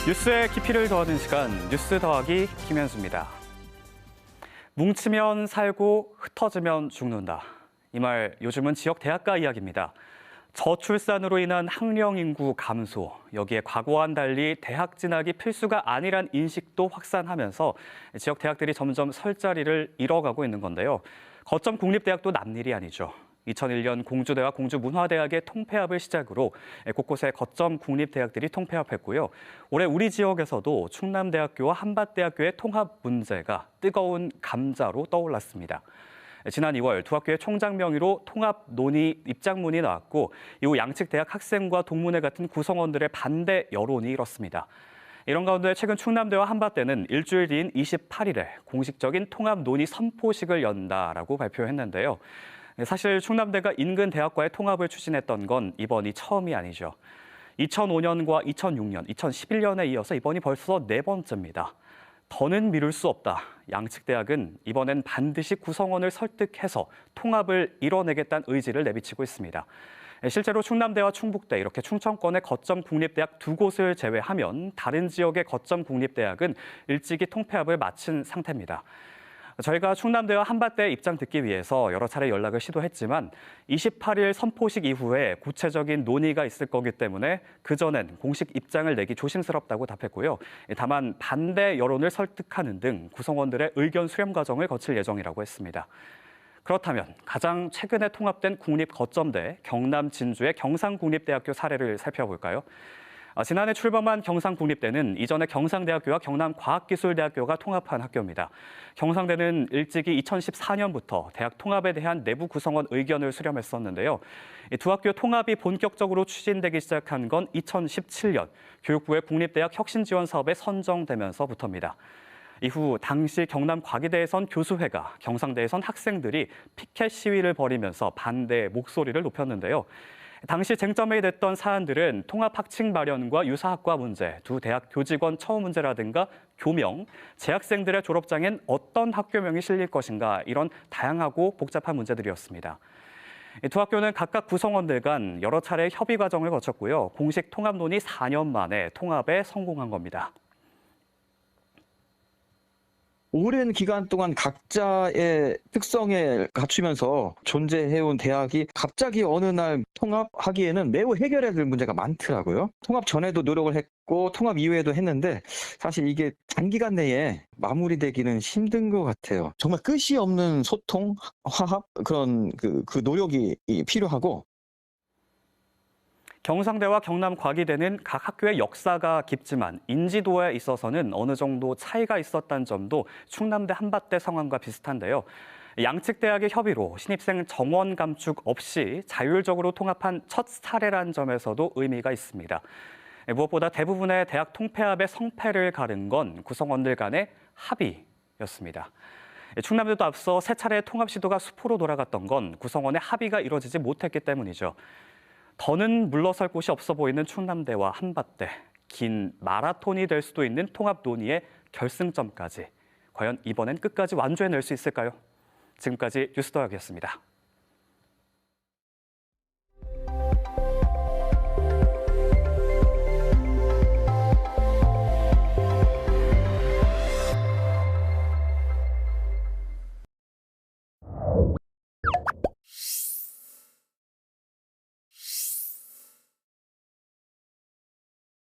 뉴스의 깊이를 더하는 시간, 뉴스 더하기 김현수입니다. 뭉치면 살고 흩어지면 죽는다. 이 말 요즘은 지역 대학가 이야기입니다. 저출산으로 인한 학령 인구 감소, 여기에 과거와는 달리 대학 진학이 필수가 아니란 인식도 확산하면서 지역 대학들이 점점 설 자리를 잃어가고 있는 건데요. 거점 국립대학도 남일이 아니죠. 2001년 공주대와 공주문화대학의 통폐합을 시작으로 곳곳에 거점 국립대학들이 통폐합했고요. 올해 우리 지역에서도 충남대학교와 한밭대학교의 통합 문제가 뜨거운 감자로 떠올랐습니다. 지난 2월 두 학교의 총장 명의로 통합 논의 입장문이 나왔고 이후 양측 대학 학생과 동문회 같은 구성원들의 반대 여론이 일었습니다. 이런 가운데 최근 충남대와 한밭대는 일주일 뒤인 28일에 공식적인 통합 논의 선포식을 연다라고 발표했는데요. 사실 충남대가 인근 대학과의 통합을 추진했던 건 이번이 처음이 아니죠. 2005년과 2006년, 2011년에 이어서 이번이 벌써 네 번째입니다. 더는 미룰 수 없다. 양측 대학은 이번엔 반드시 구성원을 설득해서 통합을 이뤄내겠다는 의지를 내비치고 있습니다. 실제로 충남대와 충북대, 이렇게 충청권의 거점 국립대학 두 곳을 제외하면 다른 지역의 거점 국립대학은 일찍이 통폐합을 마친 상태입니다. 저희가 충남대와 한밭대 입장 듣기 위해서 여러 차례 연락을 시도했지만 28일 선포식 이후에 구체적인 논의가 있을 거기 때문에 그전엔 공식 입장을 내기 조심스럽다고 답했고요. 다만 반대 여론을 설득하는 등 구성원들의 의견 수렴 과정을 거칠 예정이라고 했습니다. 그렇다면 가장 최근에 통합된 국립거점대 경남 진주의 경상국립대학교 사례를 살펴볼까요? 지난해 출범한 경상국립대는 이전에 경상대학교와 경남과학기술대학교가 통합한 학교입니다. 경상대는 일찍이 2014년부터 대학 통합에 대한 내부 구성원 의견을 수렴했었는데요. 두 학교 통합이 본격적으로 추진되기 시작한 건 2017년 교육부의 국립대학 혁신지원 사업에 선정되면서부터입니다. 이후 당시 경남과기대에선 교수회가, 경상대에선 학생들이 피켓 시위를 벌이면서 반대 목소리를 높였는데요. 당시 쟁점이 됐던 사안들은 통합학칙 마련과 유사학과 문제, 두 대학 교직원 처우 문제라든가 교명, 재학생들의 졸업장엔 어떤 학교명이 실릴 것인가 이런 다양하고 복잡한 문제들이었습니다. 두 학교는 각각 구성원들 간 여러 차례 협의 과정을 거쳤고요. 공식 통합 논의 4년 만에 통합에 성공한 겁니다. 오랜 기간 동안 각자의 특성에 갖추면서 존재해온 대학이 갑자기 어느 날 통합하기에는 매우 해결해야 될 문제가 많더라고요. 통합 전에도 노력을 했고 통합 이후에도 했는데 사실 이게 단기간 내에 마무리되기는 힘든 것 같아요. 정말 끝이 없는 소통, 화합 그런 그 노력이 필요하고 경상대와 경남과기대는 각 학교의 역사가 깊지만 인지도에 있어서는 어느 정도 차이가 있었다는 점도 충남대 한밭대 상황과 비슷한데요. 양측 대학의 협의로 신입생 정원 감축 없이 자율적으로 통합한 첫 사례라는 점에서도 의미가 있습니다. 무엇보다 대부분의 대학 통폐합의 성패를 가른 건 구성원들 간의 합의였습니다. 충남대도 앞서 세 차례 통합 시도가 수포로 돌아갔던 건 구성원의 합의가 이루어지지 못했기 때문이죠. 더는 물러설 곳이 없어 보이는 충남대와 한밭대, 긴 마라톤이 될 수도 있는 통합 논의의 결승점까지 과연 이번엔 끝까지 완주해낼 수 있을까요? 지금까지 뉴스더학이었습니다.